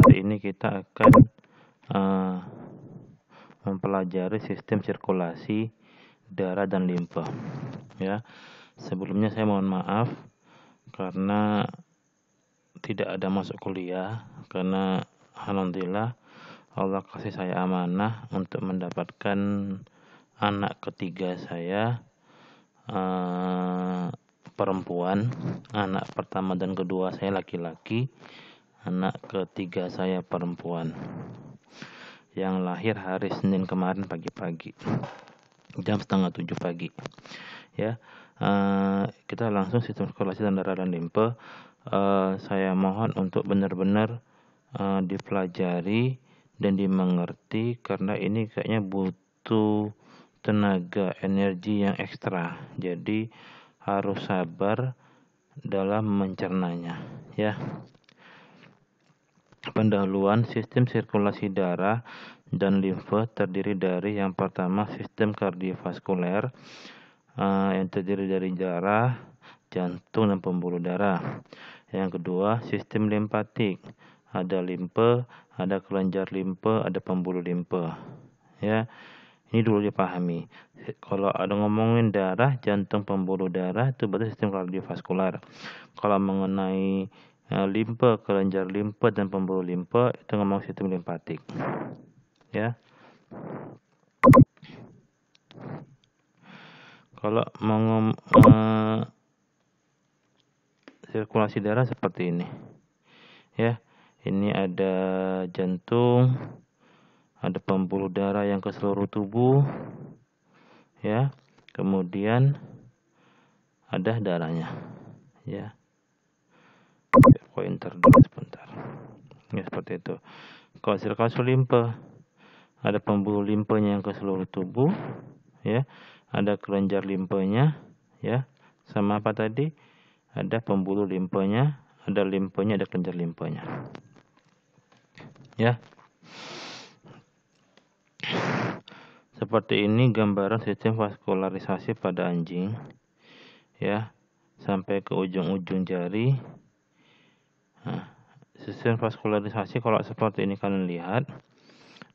Kali ini kita akan mempelajari sistem sirkulasi darah dan limpa. Ya, sebelumnya saya mohon maaf karena tidak ada masuk kuliah, karena alhamdulillah Allah kasih saya amanah untuk mendapatkan anak ketiga saya, perempuan. Anak pertama dan kedua saya laki-laki, anak ketiga saya perempuan, yang lahir hari Senin kemarin pagi-pagi, jam 6:30 pagi. Ya, kita langsung sistem sirkulasi darah dan limpa. Saya mohon untuk benar-benar dipelajari dan dimengerti, karena ini kayaknya butuh tenaga energi yang ekstra. Jadi harus sabar dalam mencernanya, ya. Pendahuluan sistem sirkulasi darah dan limfa terdiri dari yang pertama sistem kardiovaskuler, yang terdiri dari darah, jantung, dan pembuluh darah. Yang kedua sistem limpatik, ada limpa, ada kelenjar limpa, ada pembuluh limpa. Ya, ini dulu dipahami. Kalau ada ngomongin darah, jantung, pembuluh darah, itu berarti sistem kardiovaskuler. Kalau mengenai limpa, kelenjar limpa, dan pembuluh limpa, itu ngomong sistem limpatik. Ya. Kalau sirkulasi darah seperti ini. Ya. Ini ada jantung, ada pembuluh darah yang ke seluruh tubuh. Ya. Kemudian ada darahnya. Ya. Pointer dulu sebentar. Ya, seperti itu. Kalau sirkulasi limpa, ada pembuluh limpanya yang ke seluruh tubuh, ya. Ada kelenjar limpanya, ya. Sama apa tadi? Ada pembuluh limpanya, ada limpanya, ada kelenjar limpanya. Ya. Seperti ini gambaran sistem vaskularisasi pada anjing. Ya. Sampai ke ujung-ujung jari. Nah, sistem vaskularisasi kalau seperti ini kalian lihat,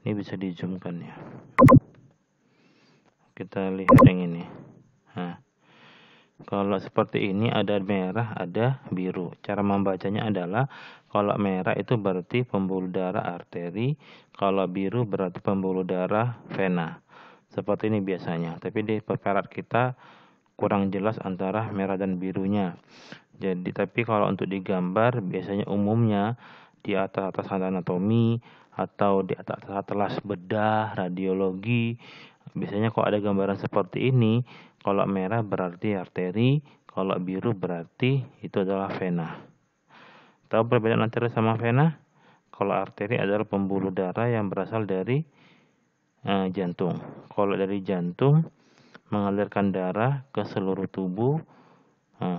ini bisa di zoomkan ya. Kita lihat yang ini. Nah, kalau seperti ini ada merah, ada biru. Cara membacanya adalah kalau merah itu berarti pembuluh darah arteri, kalau biru berarti pembuluh darah vena. Seperti ini biasanya. Tapi di peperat kita kurang jelas antara merah dan birunya. Jadi tapi kalau untuk digambar biasanya umumnya di atas anatomi atau di atas atlas bedah radiologi, biasanya kalau ada gambaran seperti ini, kalau merah berarti arteri, kalau biru berarti itu adalah vena. Tahu perbedaan arteri sama vena? Kalau arteri adalah pembuluh darah yang berasal dari jantung. Kalau dari jantung mengalirkan darah ke seluruh tubuh,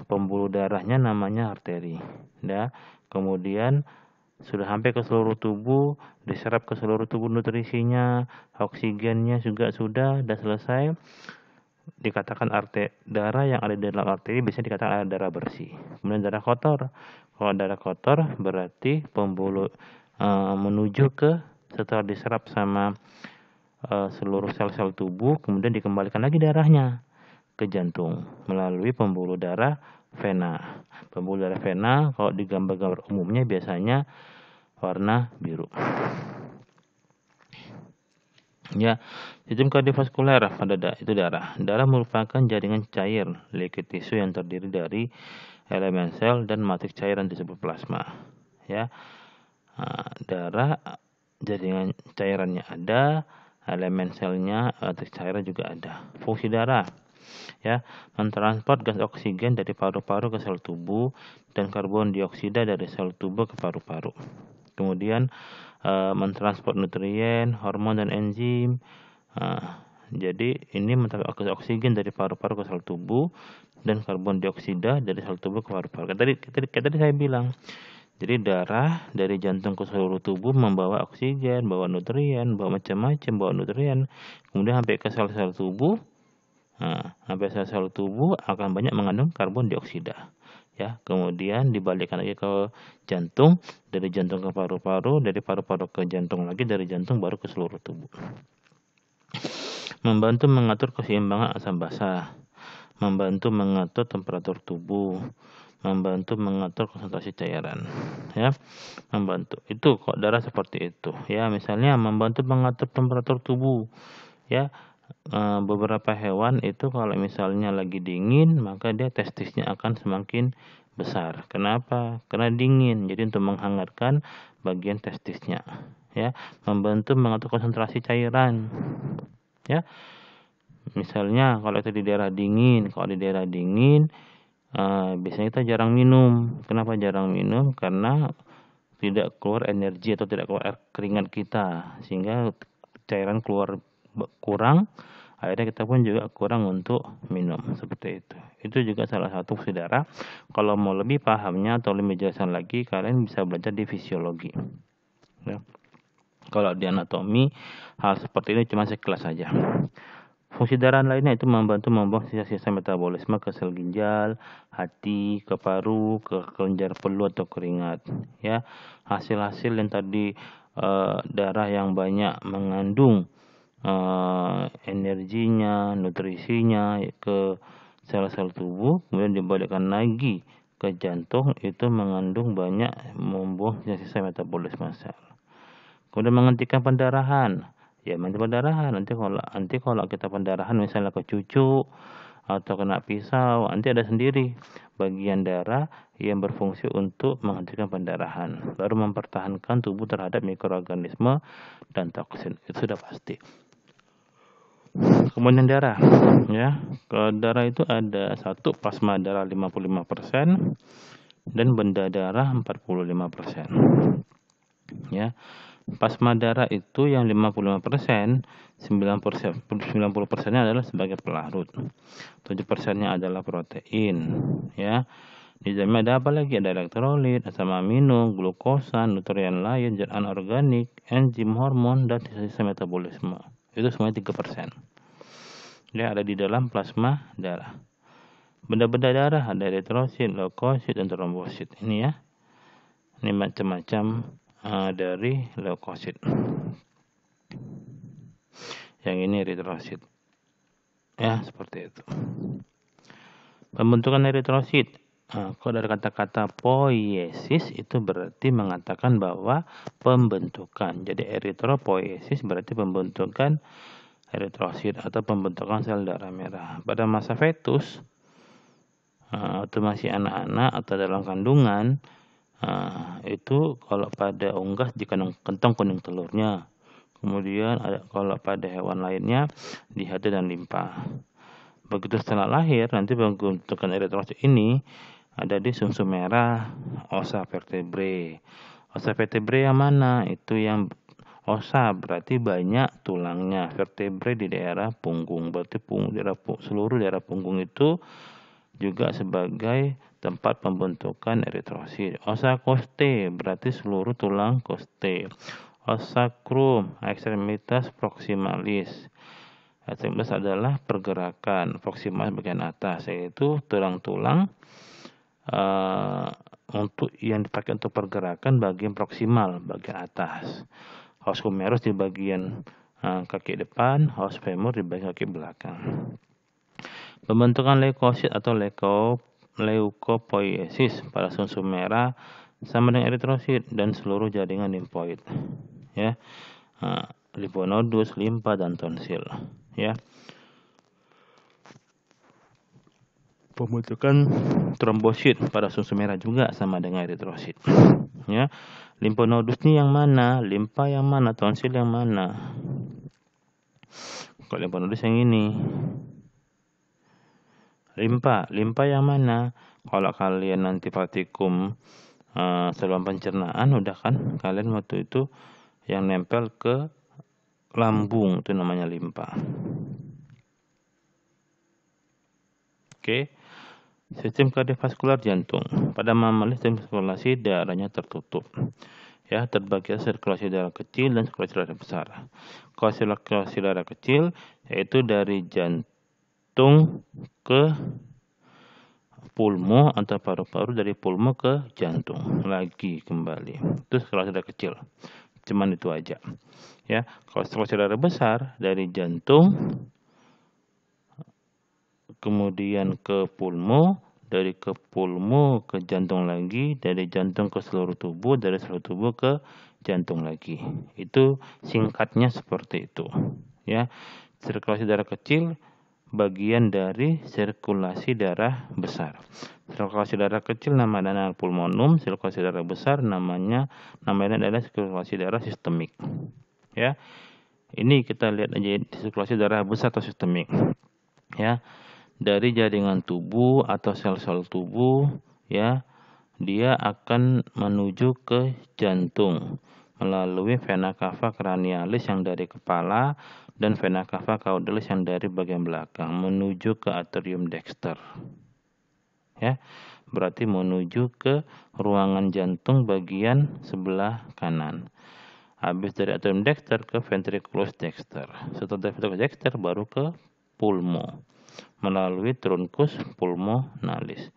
pembuluh darahnya namanya arteri. Ya. Kemudian sudah sampai ke seluruh tubuh, diserap ke seluruh tubuh nutrisinya, oksigennya juga sudah selesai. Dikatakan darah yang ada di dalam arteri biasanya dikatakan ada darah bersih. Kemudian darah kotor. Kalau darah kotor berarti pembuluh menuju ke, setelah diserap sama seluruh sel-sel tubuh, kemudian dikembalikan lagi darahnya ke jantung melalui pembuluh darah vena. Pembuluh darah vena kalau di gambar-gambar umumnya biasanya warna biru. Ya, sistem kardiovaskuler pada itu darah. Darah merupakan jaringan cair liquid tissue yang terdiri dari elemen sel dan matriks cairan disebut plasma. Ya, darah jaringan cairannya ada, elemen selnya, matriks cairan juga ada. Fungsi darah, ya, mentransport gas oksigen dari paru-paru ke sel tubuh dan karbon dioksida dari sel tubuh ke paru-paru. Kemudian mentransport nutrien, hormon, dan enzim. Jadi ini mentransport oksigen dari paru-paru ke sel tubuh dan karbon dioksida dari sel tubuh ke paru-paru. Tadi saya bilang, jadi darah dari jantung ke seluruh tubuh membawa oksigen, bawa nutrien, bawa macam-macam, bawa nutrien. Kemudian sampai ke sel-sel tubuh. Sampai sel-sel tubuh akan banyak mengandung karbon dioksida ya. Kemudian dibalikkan lagi ke jantung, dari jantung ke paru-paru, dari paru-paru ke jantung lagi, dari jantung baru ke seluruh tubuh. Membantu mengatur keseimbangan asam basa, membantu mengatur temperatur tubuh, membantu mengatur konsentrasi cairan, ya. Membantu. Itu kok darah seperti itu, ya. Misalnya membantu mengatur temperatur tubuh, ya. Beberapa hewan itu kalau misalnya lagi dingin, maka dia testisnya akan semakin besar. Kenapa? Karena dingin. Jadi untuk menghangatkan bagian testisnya, ya. Membantu mengatur konsentrasi cairan, ya. Misalnya kalau itu di daerah dingin, biasanya kita jarang minum. Kenapa jarang minum? Karena tidak keluar energi atau tidak keluar air keringat kita, sehingga cairan keluar kurang, akhirnya kita pun juga kurang untuk minum, seperti itu. Itu juga salah satu fungsi darah. Kalau mau lebih pahamnya atau lebih jelasan lagi, kalian bisa belajar di fisiologi, ya. Kalau di anatomi, hal seperti ini cuma sekilas saja. Fungsi darah lainnya itu membantu membuang sisa-sisa metabolisme ke sel ginjal, hati, ke paru, ke kelenjar peluh atau keringat, ya. Hasil-hasil yang tadi darah yang banyak mengandung energinya, nutrisinya ke sel-sel tubuh, kemudian dibalikkan lagi ke jantung, itu mengandung banyak membuang sisa-sisa metabolisme sel. Kemudian menghentikan pendarahan. Ya, pendarahan. Nanti kalau kita pendarahan misalnya ke cucu atau kena pisau, nanti ada sendiri bagian darah yang berfungsi untuk menghentikan pendarahan, lalu mempertahankan tubuh terhadap mikroorganisme dan toksin. Itu sudah pasti. Kemudian darah, ya. Kalau darah itu ada satu plasma darah 55% dan benda darah 45%. Ya. Plasma darah itu yang 55%, 90%-nya adalah sebagai pelarut. 7%-nya adalah protein, ya. Di dalamnya ada apa lagi? Ada elektrolit, asam amino, glukosa, nutrien lain, zat anorganik, enzim, hormon, dan sisa-sisa metabolisme. Itu semuanya 3%. Ya, ada di dalam plasma darah. Benda-benda darah ada eritrosit, leukosit, dan trombosit. Ini ya. Ini macam-macam dari leukosit. Yang ini eritrosit. Ya, seperti itu. Pembentukan eritrosit. Kalau dari kata-kata poiesis itu berarti mengatakan bahwa pembentukan. Jadi eritropoiesis berarti pembentukan eritrosit atau pembentukan sel darah merah. Pada masa fetus atau masih anak-anak atau dalam kandungan, itu kalau pada unggas di kantong kuning telurnya. Kemudian kalau pada hewan lainnya di hati dan limpa. Begitu setelah lahir, nanti pembentukan eritrosit ini ada di sumsum merah, osa vertebrae. Osa vertebrae yang mana? Itu yang osa berarti banyak tulangnya. Vertebrae di daerah punggung, berarti seluruh daerah punggung itu juga sebagai tempat pembentukan eritrosit. Osa costae berarti seluruh tulang costae. Osa cruum, ekstremitas proximalis. Ekstremitas adalah pergerakan proximalis bagian atas, yaitu tulang-tulang untuk yang dipakai untuk pergerakan bagian proksimal, bagian atas. Os humerus di bagian kaki depan, os femur di bagian kaki belakang. Pembentukan leukosit atau leukopoiesis pada sumsum merah sama dengan eritrosit dan seluruh jaringan limfoid, ya. Limfonodus, limpa, dan tonsil, ya. Pembentukan trombosit pada sumsum merah juga sama dengan eritrosit, ya. Limfonodus ini yang mana? Limpa yang mana? Tonsil yang mana? Kalau limfonodus yang ini. Limpa yang mana? Kalau kalian nanti praktikum saluran pencernaan, udah kan kalian waktu itu yang nempel ke lambung, itu namanya limpa. Oke. Sistem kardiovaskular jantung. Pada mamalia sistem sirkulasi darahnya tertutup. Ya, terbagi sirkulasi darah kecil dan sirkulasi darah besar. Kalau sirkulasi darah kecil yaitu dari jantung ke pulmo atau paru-paru, dari pulmo ke jantung lagi kembali. Itu sirkulasi darah kecil. Cuman itu aja. Ya, kalau sirkulasi darah besar dari jantung kemudian ke pulmo, dari ke pulmo ke jantung lagi, dari jantung ke seluruh tubuh, dari seluruh tubuh ke jantung lagi. Itu singkatnya seperti itu. Ya, sirkulasi darah kecil bagian dari sirkulasi darah besar. Sirkulasi darah kecil namanya pulmonum, sirkulasi darah besar namanya adalah sirkulasi darah sistemik. Ya. Ini kita lihat aja sirkulasi darah besar atau sistemik. Ya. Dari jaringan tubuh atau sel-sel tubuh, ya, dia akan menuju ke jantung melalui vena cava cranialis yang dari kepala dan vena cava caudalis yang dari bagian belakang menuju ke atrium dexter. Ya, berarti menuju ke ruangan jantung bagian sebelah kanan. Habis dari atrium dexter ke ventriculus dexter. Setelah dari ventriculus dexter baru ke pulmo melalui truncus pulmonalis.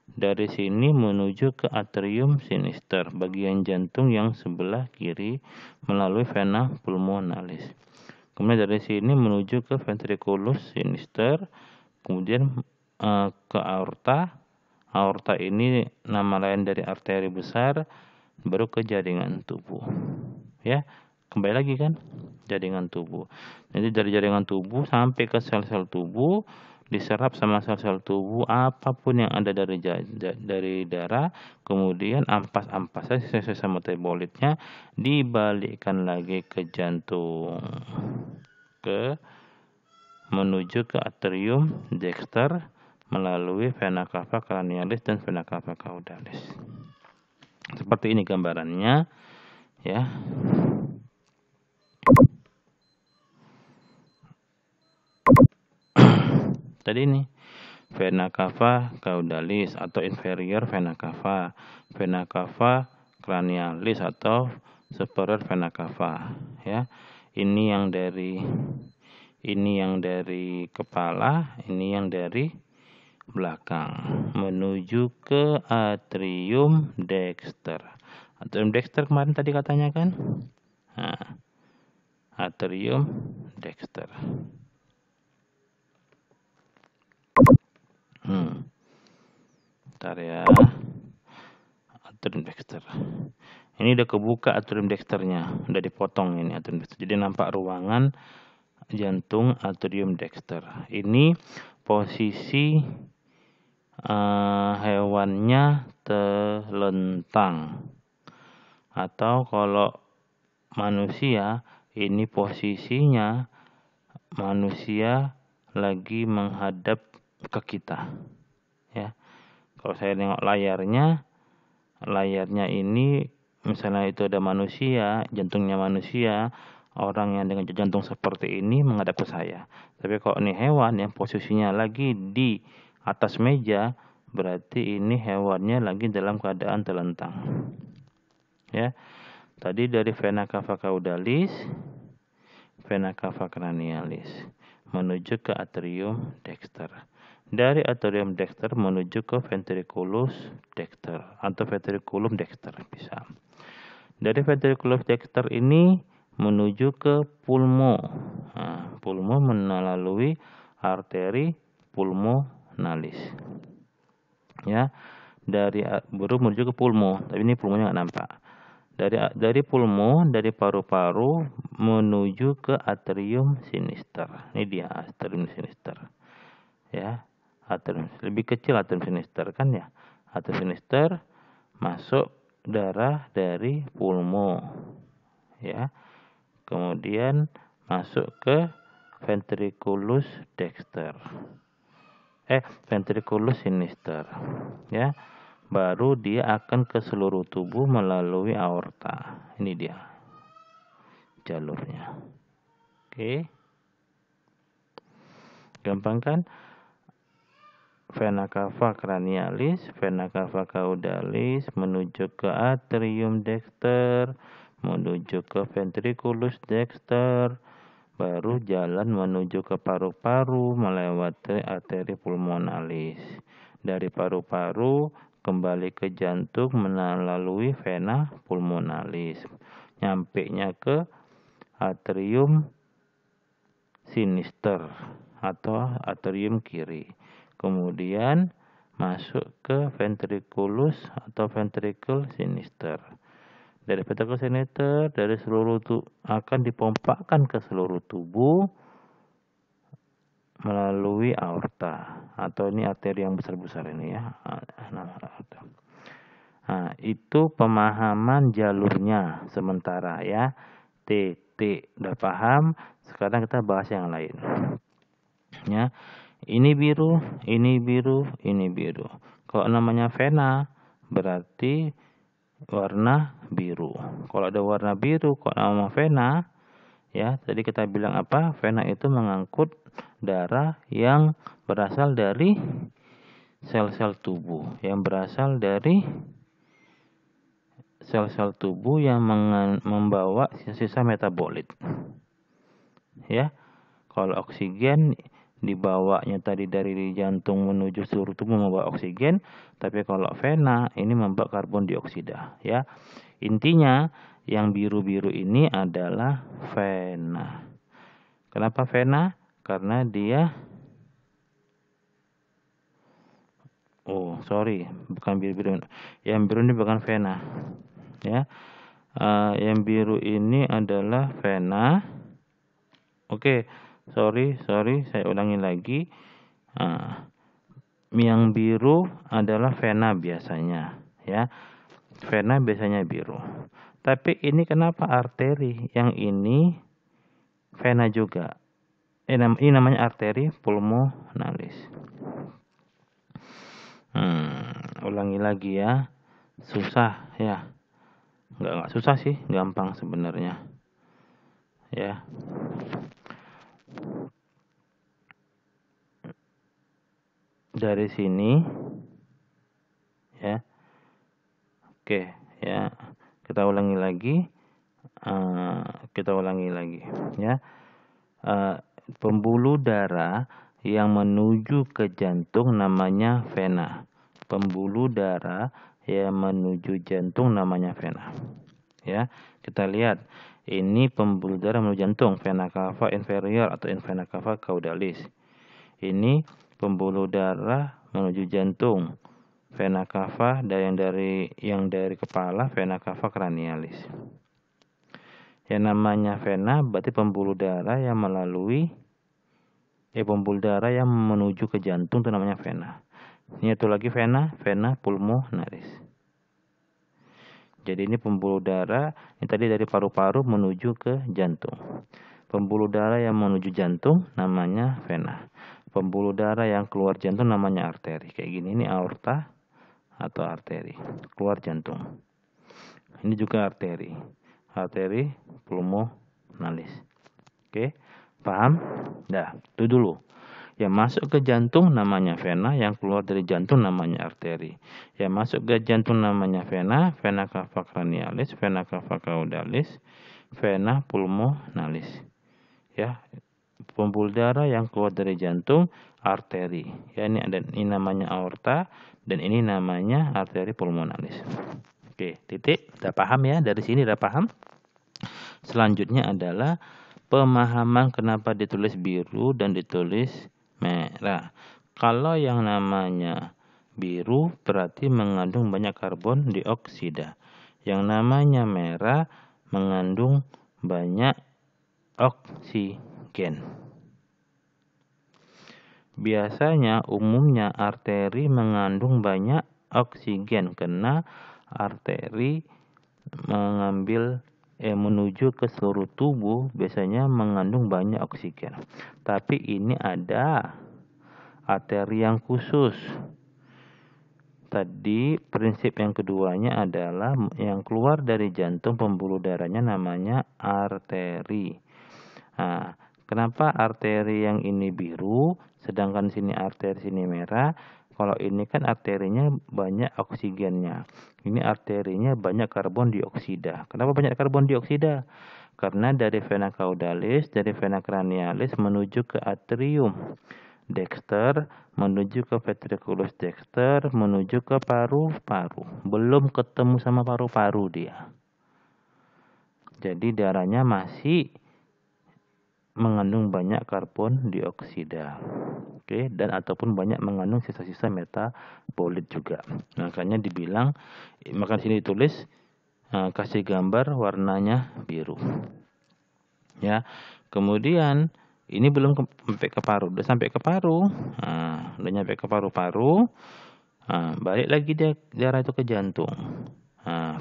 Dari sini menuju ke atrium sinister, bagian jantung yang sebelah kiri melalui vena pulmonalis. Kemudian dari sini menuju ke ventriculus sinister, kemudian ke aorta. Aorta ini nama lain dari arteri besar, baru ke jaringan tubuh. Ya, kembali lagi kan, jaringan tubuh. Jadi dari jaringan tubuh sampai ke sel-sel tubuh, diserap sama sel-sel tubuh apapun yang ada dari darah, kemudian ampas-ampasnya sesuai sama metabolitnya dibalikkan lagi ke jantung, menuju ke atrium dexter melalui vena cava cranialis dan vena cava caudalis. Seperti ini gambarannya, ya. Tadi ini vena cava caudalis atau inferior vena cava cranialis atau superior vena cava, ya. Ini yang dari kepala, ini yang dari belakang menuju ke atrium dexter. Atrium dexter kemarin tadi katanya kan? Nah, atrium dexter. Bentar ya. Atrium dexter. Ini udah kebuka atrium dexternya, udah dipotong ini atrium dexter. Jadi nampak ruangan jantung atrium dexter. Ini posisi hewannya telentang. Atau kalau manusia, ini posisinya manusia lagi menghadap ke kita. Ya. Kalau saya tengok layarnya ini misalnya itu ada manusia, jantungnya manusia, orang yang dengan jantung seperti ini menghadap ke saya. Tapi kalau ini hewan yang posisinya lagi di atas meja, berarti ini hewannya lagi dalam keadaan telentang. Ya. Tadi dari vena cava caudalis, vena cava cranialis menuju ke atrium dexter. Dari atrium dexter menuju ke ventriculus dexter atau ventriculum dexter bisa. Dari ventriculus dexter ini menuju ke pulmo. Nah, pulmo melalui arteri pulmonalis. Ya, baru menuju ke pulmo, tapi ini pulmonya nggak nampak. Dari pulmo, dari paru-paru menuju ke atrium sinister. Ini dia atrium sinister. Ya, atrium lebih kecil atrium sinister kan ya. Atrium sinister masuk darah dari pulmo. Ya. Kemudian masuk ke ventriculus dexter. Ventriculus sinister. Ya. Baru dia akan ke seluruh tubuh melalui aorta. Ini dia jalurnya. Oke. Gampang kan? Vena cava cranialis, vena cava caudalis menuju ke atrium dexter, menuju ke ventriculus dexter, baru jalan menuju ke paru-paru melewati arteri pulmonalis. Dari paru-paru kembali ke jantung melalui vena pulmonalis. Nyampenya ke atrium sinister atau atrium kiri. Kemudian masuk ke ventriculus atau ventricle sinister. Dari ventricle sinister dari seluruh akan dipompakan ke seluruh tubuh melalui aorta, atau ini arteri yang besar-besar ini ya. Nah, itu pemahaman jalurnya sementara ya. Udah paham? Sekarang kita bahas yang lain. Ya. Ini biru, ini biru, ini biru. Kalau namanya vena berarti warna biru. Kalau ada warna biru, kalau nama vena, ya tadi kita bilang apa? Vena itu mengangkut darah yang berasal dari sel-sel tubuh, yang berasal dari sel-sel tubuh yang membawa sisa-sisa metabolit. Ya, kalau oksigen dibawanya tadi dari jantung menuju seluruh tubuh membawa oksigen, tapi kalau vena ini membawa karbon dioksida. Ya, intinya yang biru-biru ini adalah vena. Kenapa vena? Karena dia bukan biru-biru. Yang biru ini bukan vena. Ya, yang biru ini adalah vena. Oke, sorry, saya ulangi lagi. Yang biru adalah vena biasanya, ya. Vena biasanya biru. Tapi ini kenapa arteri? Yang ini vena juga. Ini namanya arteri pulmonalis. Ulangi lagi ya. Susah ya. Enggak susah sih, gampang sebenarnya. Ya. Dari sini ya. Oke, ya. Kita ulangi lagi. Ya. Pembuluh darah yang menuju ke jantung namanya vena. Pembuluh darah yang menuju jantung namanya vena. Ya, kita lihat ini pembuluh darah menuju jantung, vena cava inferior atau vena cava caudalis. Ini pembuluh darah menuju jantung, vena cava yang dari kepala, vena cava cranialis. Yang namanya vena berarti pembuluh darah yang pembuluh darah yang menuju ke jantung itu namanya vena. Ini satu lagi vena pulmonalis. Jadi ini pembuluh darah yang tadi dari paru-paru menuju ke jantung. Pembuluh darah yang menuju jantung namanya vena. Pembuluh darah yang keluar jantung namanya arteri. Kayak gini, ini aorta atau arteri keluar jantung. Ini juga arteri pulmonalis. Oke, paham? Dah, itu dulu. Yang masuk ke jantung namanya vena, yang keluar dari jantung namanya arteri. Yang masuk ke jantung namanya vena cava cranialis, vena cava caudalis, vena pulmonalis. Ya, pembuluh darah yang keluar dari jantung arteri. Ya, ini namanya aorta dan ini namanya arteri pulmonalis. Oke, titik. Udah paham ya? Dari sini udah paham? Selanjutnya adalah pemahaman kenapa ditulis biru dan ditulis merah. Kalau yang namanya biru berarti mengandung banyak karbon dioksida. Yang namanya merah mengandung banyak oksigen. Biasanya umumnya arteri mengandung banyak oksigen karena arteri menuju ke seluruh tubuh biasanya mengandung banyak oksigen. Tapi ini ada arteri yang khusus. Tadi prinsip yang keduanya adalah yang keluar dari jantung pembuluh darahnya namanya arteri. Nah, kenapa arteri yang ini biru sedangkan sini arteri sini merah? Kalau ini kan arterinya banyak oksigennya. Ini arterinya banyak karbon dioksida. Kenapa banyak karbon dioksida? Karena dari vena caudalis, dari vena cranialis menuju ke atrium. dexter menuju ke ventriculus dexter menuju ke paru-paru. Belum ketemu sama paru-paru dia. Jadi darahnya masih mengandung banyak karbon dioksida. Oke, dan ataupun banyak mengandung sisa-sisa metabolit juga. Makanya dibilang, maka sini ditulis kasih gambar warnanya biru. Ya. Kemudian ini belum sampai ke paru, udah sampai ke paru. Udah nyampe ke paru-paru. Balik lagi darah itu ke jantung.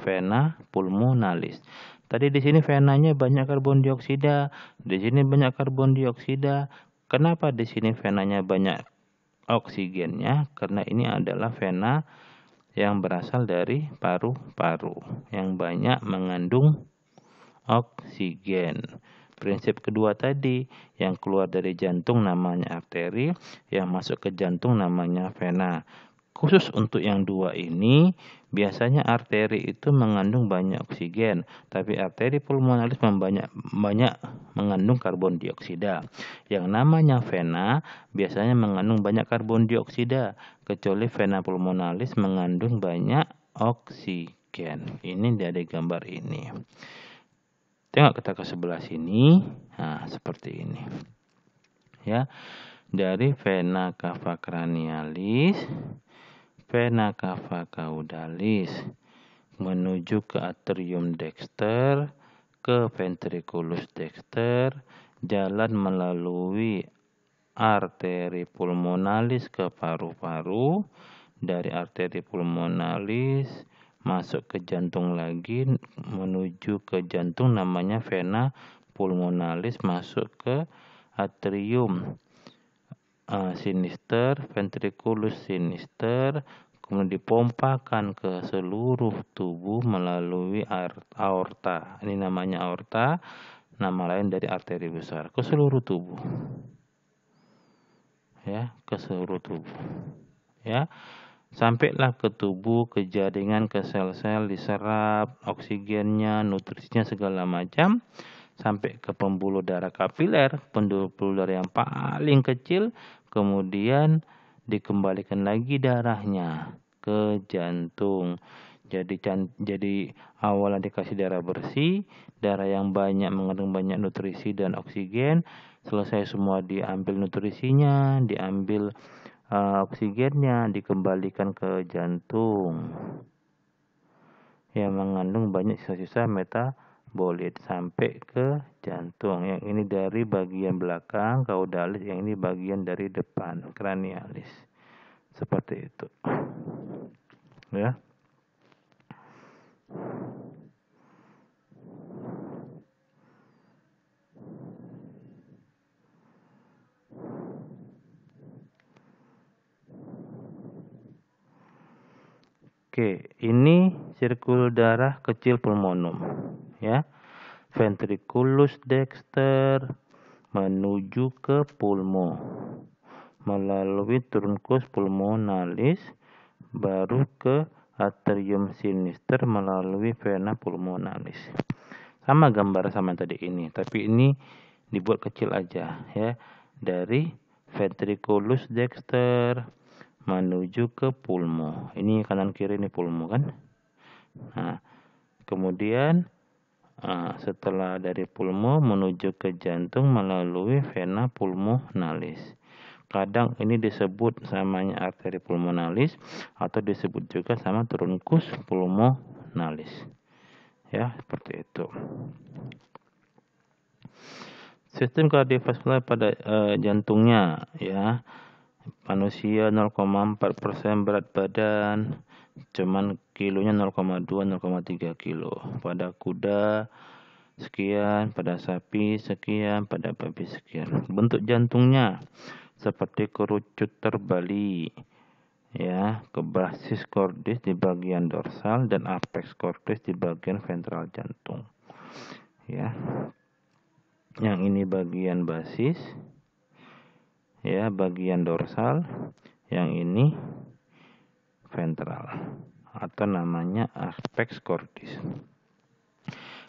Vena pulmonalis. Tadi di sini venanya banyak karbon dioksida, di sini banyak karbon dioksida. Kenapa di sini venanya banyak oksigennya? Karena ini adalah vena yang berasal dari paru-paru yang banyak mengandung oksigen. Prinsip kedua tadi, yang keluar dari jantung namanya arteri, yang masuk ke jantung namanya vena. Khusus untuk yang dua ini, biasanya arteri itu mengandung banyak oksigen, tapi arteri pulmonalis banyak mengandung karbon dioksida. Yang namanya vena biasanya mengandung banyak karbon dioksida, kecuali vena pulmonalis mengandung banyak oksigen. Ini dari gambar ini. Tengok kita ke sebelah sini, seperti ini. Ya, dari vena cava cranialis, vena cava caudalis menuju ke atrium dexter, ke ventriculus dexter, jalan melalui arteri pulmonalis ke paru-paru, dari arteri pulmonalis masuk ke jantung lagi, menuju ke jantung namanya vena pulmonalis, masuk ke atrium sinister, ventriculus sinister, kemudian dipompakan ke seluruh tubuh melalui aorta. Ini namanya aorta, nama lain dari arteri besar, ke seluruh tubuh. Ya, ke seluruh tubuh. Ya. Sampailah ke tubuh, ke jaringan, ke sel-sel, diserap oksigennya, nutrisinya segala macam. Sampai ke pembuluh darah kapiler, pembuluh darah yang paling kecil, kemudian dikembalikan lagi darahnya ke jantung. Jadi awalnya dikasih darah bersih, darah yang banyak mengandung banyak nutrisi dan oksigen. Selesai semua diambil nutrisinya, diambil oksigennya, dikembalikan ke jantung yang mengandung banyak sisa-sisa metabolit sampai ke jantung. Yang ini dari bagian belakang caudalis, yang ini bagian dari depan cranialis. Seperti itu. Ya. Oke, ini sirkul darah kecil pulmonum, ya. Ventriculus dexter menuju ke pulmo, melalui truncus pulmonalis, baru ke atrium sinister melalui vena pulmonalis. Sama gambar sama tadi ini, tapi ini dibuat kecil aja, ya. Dari ventriculus dexter menuju ke pulmo. Ini kanan kiri ini pulmo kan. Kemudian setelah dari pulmo menuju ke jantung melalui vena pulmonalis. Kadang ini disebut samanya arteri pulmonalis atau disebut juga sama truncus pulmonalis. Ya, seperti itu. Sistem kardiovaskular pada jantungnya, ya. Manusia 0,4% berat badan, cuman kilonya 0,2-0,3 kilo. Pada kuda sekian, pada sapi sekian, pada babi sekian. Bentuk jantungnya seperti kerucut terbalik, ya, ke basis cordis di bagian dorsal dan apex cordis di bagian ventral jantung. Ya. Yang ini bagian basis, ya, bagian dorsal, yang ini ventral atau namanya apex cordis.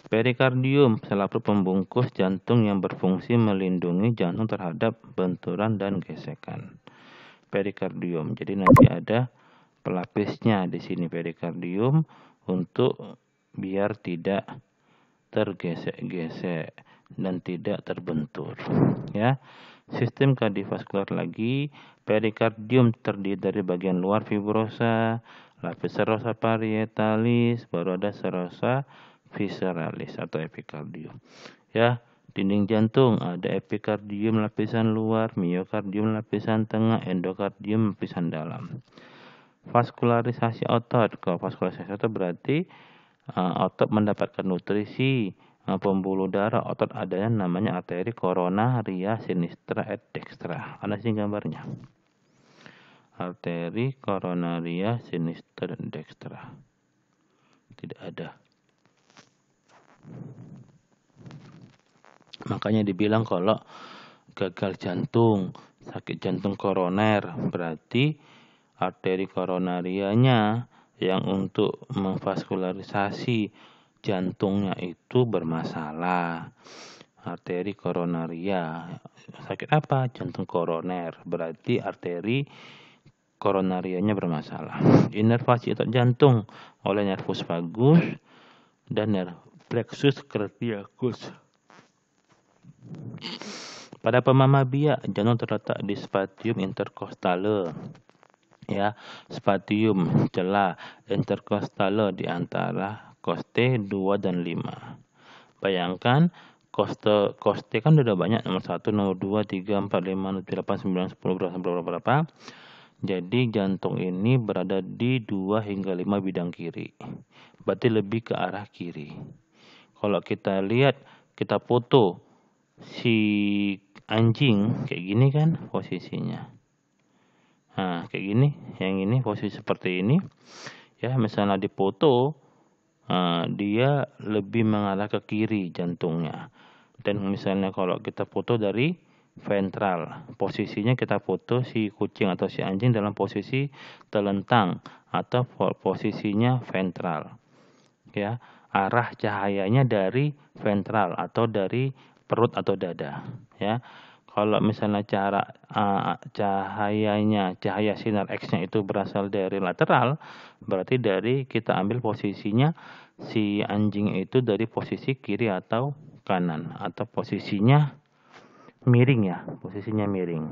Perikardium, selaput pembungkus jantung yang berfungsi melindungi jantung terhadap benturan dan gesekan. Perikardium. Jadi nanti ada pelapisnya di sini perikardium untuk biar tidak tergesek-gesek dan tidak terbentur. Ya. Sistem kardiovaskular lagi, perikardium terdiri dari bagian luar fibrosa, lapis serosa parietalis, baru ada serosa visceralis atau epikardium. Ya, dinding jantung ada epikardium lapisan luar, miokardium lapisan tengah, endokardium lapisan dalam. Vaskularisasi otot. Kalau vaskularisasi otot berarti otot mendapatkan nutrisi pembuluh darah otot adanya namanya arteri coronaria sinistra et dextra. Ada sih gambarnya. Arteri coronaria sinistra et dextra. Tidak ada. Makanya dibilang kalau gagal jantung, sakit jantung koroner, berarti arteri koronarianya yang untuk memvaskularisasi jantungnya itu bermasalah. Arteri koronaria. Sakit apa? Jantung koroner. Berarti arteri koronarianya bermasalah. Inervasi otot jantung oleh nervus vagus dan nervus plexus cardiacus. Pada pemamah biak, jantung terletak di spatium intercostale. Ya, spatium celah intercostale di antara coste 2 dan 5. Bayangkan coste kan udah banyak, nomor 1, nomor 2, 3, 4, 5, 6, 7, 8, 9, 10, berapa. Jadi jantung ini berada di 2 hingga 5 bidang kiri. Berarti lebih ke arah kiri. Kalau kita lihat, kita foto si anjing kayak gini kan posisinya. Nah, kayak gini, yang ini posisi seperti ini. Ya, misalnya dipoto, dia lebih mengarah ke kiri jantungnya. Dan misalnya kalau kita foto dari ventral, posisinya kita foto si kucing atau si anjing dalam posisi telentang atau posisinya ventral. Ya, arah cahayanya dari ventral atau dari perut atau dada. Ya, kalau misalnya cahaya sinar X-nya itu berasal dari lateral, berarti dari kita ambil posisinya si anjing itu dari posisi kiri atau kanan atau posisinya miring ya, posisinya miring.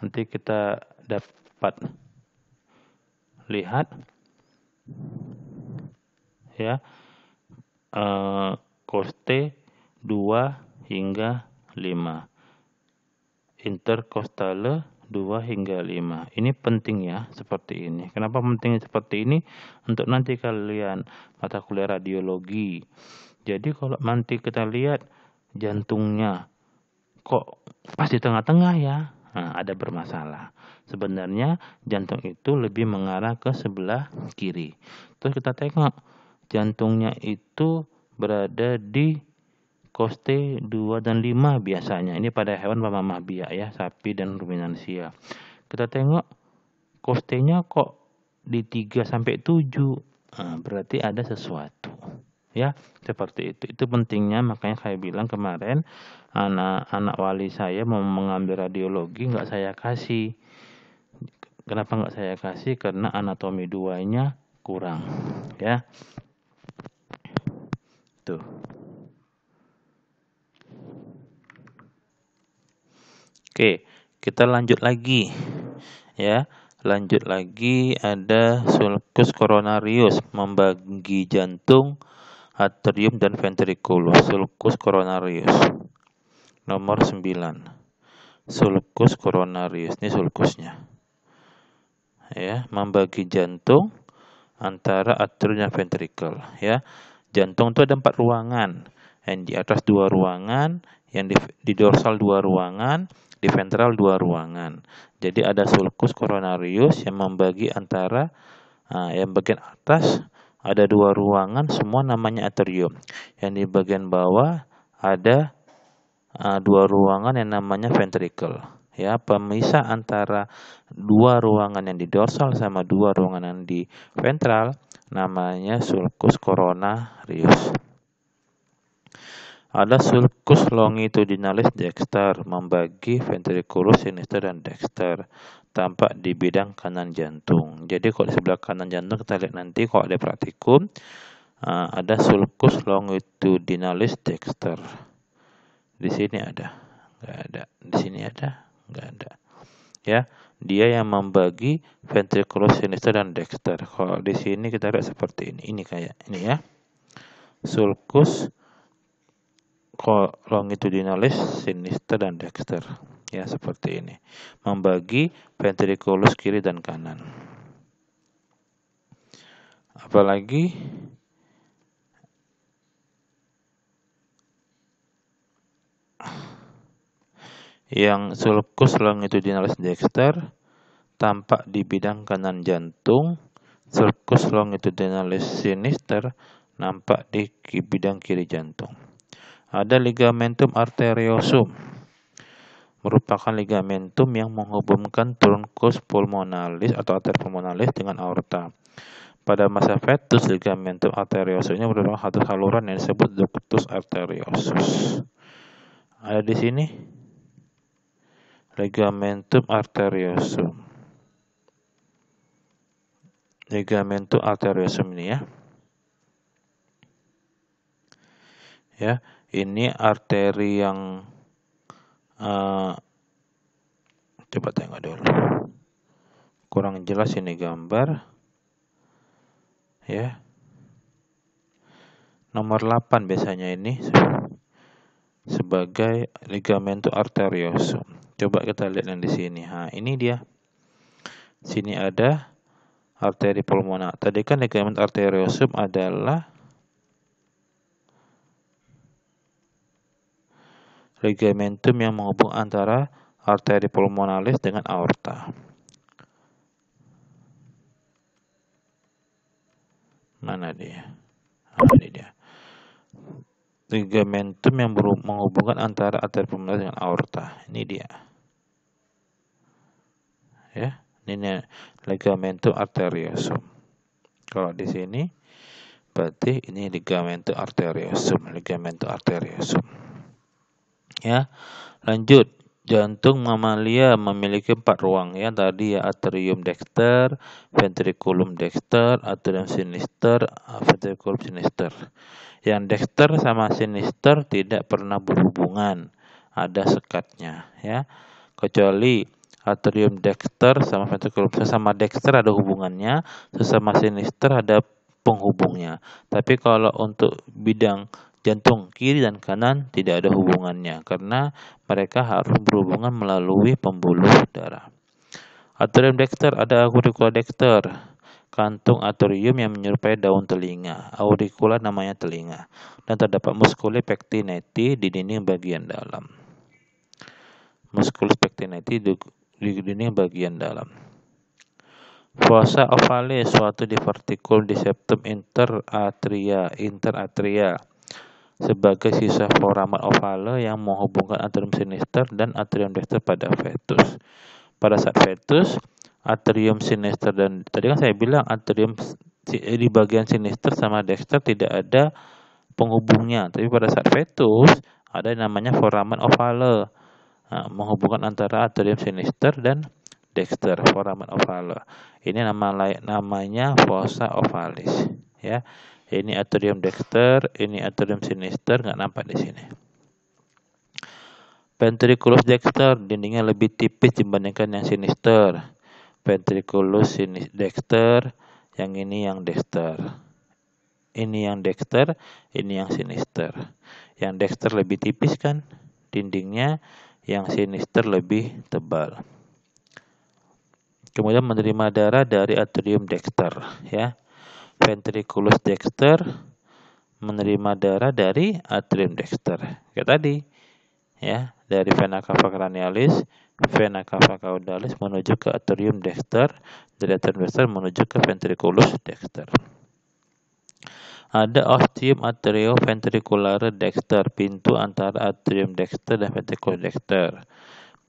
Nanti kita dapat lihat ya coste 2 hingga 5. Intercostale 2 hingga 5. Ini penting ya, seperti ini. Kenapa pentingnya seperti ini? Untuk nanti kalian mata kuliah radiologi. Jadi kalau nanti kita lihat jantungnya kok pas di tengah-tengah ya, nah, ada bermasalah. Sebenarnya jantung itu lebih mengarah ke sebelah kiri. Terus kita tengok jantungnya itu berada di coste 2 dan 5 biasanya. Ini pada hewan pemamah biak ya, sapi dan ruminansia. Kita tengok costenya kok di 3 sampai 7. Nah, berarti ada sesuatu. Ya, seperti itu. Itu pentingnya, makanya saya bilang kemarin anak wali saya mau mengambil radiologi nggak saya kasih. Kenapa nggak saya kasih? Karena anatomi 2-nya kurang. Ya. Tuh. Oke, kita lanjut lagi. Ya, lanjut lagi ada sulcus coronarius membagi jantung, atrium dan ventriculus. Sulcus coronarius. Nomor 9. Sulcus coronarius. Ini sulcusnya. Ya, membagi jantung antara atrium dan ventricle, ya. Jantung itu ada 4 ruangan. Yang di atas 2 ruangan, yang di dorsal 2 ruangan, di ventral 2 ruangan. Jadi ada sulcus coronarius yang membagi antara yang bagian atas ada 2 ruangan, semua namanya atrium. Yang di bagian bawah ada 2 ruangan yang namanya ventricle. Ya, pemisah antara 2 ruangan yang di dorsal sama 2 ruangan yang di ventral namanya sulcus coronarius. Ada sulcus longitudinalis dexter, membagi ventriculus sinister dan dexter, tampak di bidang kanan jantung. Jadi kalau di sebelah kanan jantung kita lihat nanti kalau ada praktikum, ada sulcus longitudinalis dexter. Di sini ada, nggak ada. Di sini ada, nggak ada. Ya, dia yang membagi ventriculus sinister dan dexter. Kalau di sini kita lihat seperti ini. Ini kayak ini ya. Sulcus longitudinalis sinister dan dexter. Ya, seperti ini. Membagi ventriculus kiri dan kanan. Apalagi yang sulcus longitudinalis dexter tampak di bidang kanan jantung, sulcus longitudinalis sinister nampak di bidang kiri jantung. Ada ligamentum arteriosum, merupakan ligamentum yang menghubungkan truncus pulmonalis atau arteria pulmonalis dengan aorta. Pada masa fetus, ligamentum arteriosum ini merupakan satu saluran yang disebut ductus arteriosus. Ada di sini ligamentum arteriosum. Ligamentum arteriosum ini ya. Ya, ini arteri yang coba tengok dulu. Kurang jelas ini gambar. Ya. Nomor 8 biasanya ini sebagai ligamentum arteriosum. Coba kita lihat yang di sini. Ini dia. Sini ada arteri pulmonar. Tadi kan ligamentum arteriosum adalah ligamentum yang menghubung antara arteri pulmonalis dengan aorta. Mana dia? Ini dia. Ligamentum yang menghubungkan antara arteri pulmonalis dengan aorta. Ini dia. Ya, ini ligamentum arteriosum. Kalau di sini berarti ini ligamentum arteriosum, ligamentum arteriosum. Ya, lanjut. Jantung mamalia memiliki 4 ruang ya. Tadi ya atrium dexter, ventriculum dexter, atrium sinister, ventriculum sinister. Yang dexter sama sinister tidak pernah berhubungan, ada sekatnya ya. Kecuali atrium dexter sama ventriculum sesama dexter ada hubungannya, sesama sinister ada penghubungnya. Tapi kalau untuk bidang jantung kiri dan kanan tidak ada hubungannya karena mereka harus berhubungan melalui pembuluh darah. Atrium dexter ada auricula dexter, kantung atrium yang menyerupai daun telinga. Auricula namanya telinga dan terdapat musculus pectinati di dinding bagian dalam. Musculus pectinati di dinding bagian dalam. Fossa ovalis suatu diverticulum di septum interatria sebagai sisa foramen ovale yang menghubungkan atrium sinister dan atrium dexter pada fetus. Pada saat fetus, atrium sinister dan tadi kan saya bilang atrium di bagian sinister sama dexter tidak ada penghubungnya, tapi pada saat fetus ada namanya foramen ovale menghubungkan antara atrium sinister dan dexter, foramen ovale. Ini namanya fossa ovalis ya. Ini atrium dexter, ini atrium sinister, nggak nampak di sini. Ventriculus dexter, dindingnya lebih tipis dibandingkan yang sinister. Ventriculus dexter, yang ini yang dexter. Ini yang dexter, ini yang sinister. Yang dexter lebih tipis kan dindingnya, yang sinister lebih tebal. Kemudian menerima darah dari atrium dexter ya. Ventriculus dexter menerima darah dari atrium dexter. Kayak tadi ya, dari vena cava cranialis, vena cava caudalis menuju ke atrium dexter, dari atrium dexter menuju ke ventriculus dexter. Ada ostium atrioventriculare dexter, pintu antara atrium dexter dan ventriculus dexter.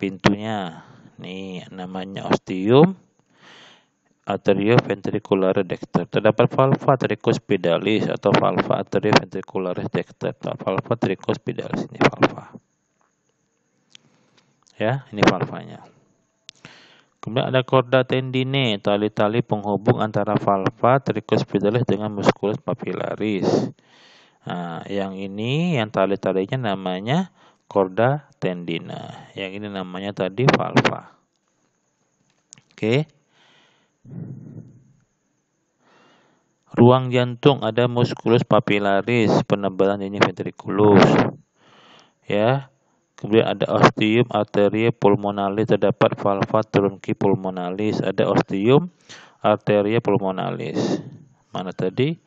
Pintunya nih namanya ostium. arterioventricularis dexter. Terdapat valva tricuspidalis atau valva arterioventricularis dexter. Valva tricuspidalis ini valva. Ya, ini valvanya. Kemudian ada chorda tendine, tali-tali penghubung antara valva tricuspidalis dengan musculus papillaris. Nah, yang ini yang tali-talinya namanya chorda tendina. Yang ini namanya tadi valva. Oke. Ruang jantung ada musculus papillaris, penebalan dinding ventriculus. Ya. Kemudian ada ostium arteria pulmonalis, terdapat valva trunci pulmonalis, ada ostium arteria pulmonalis. Mana tadi?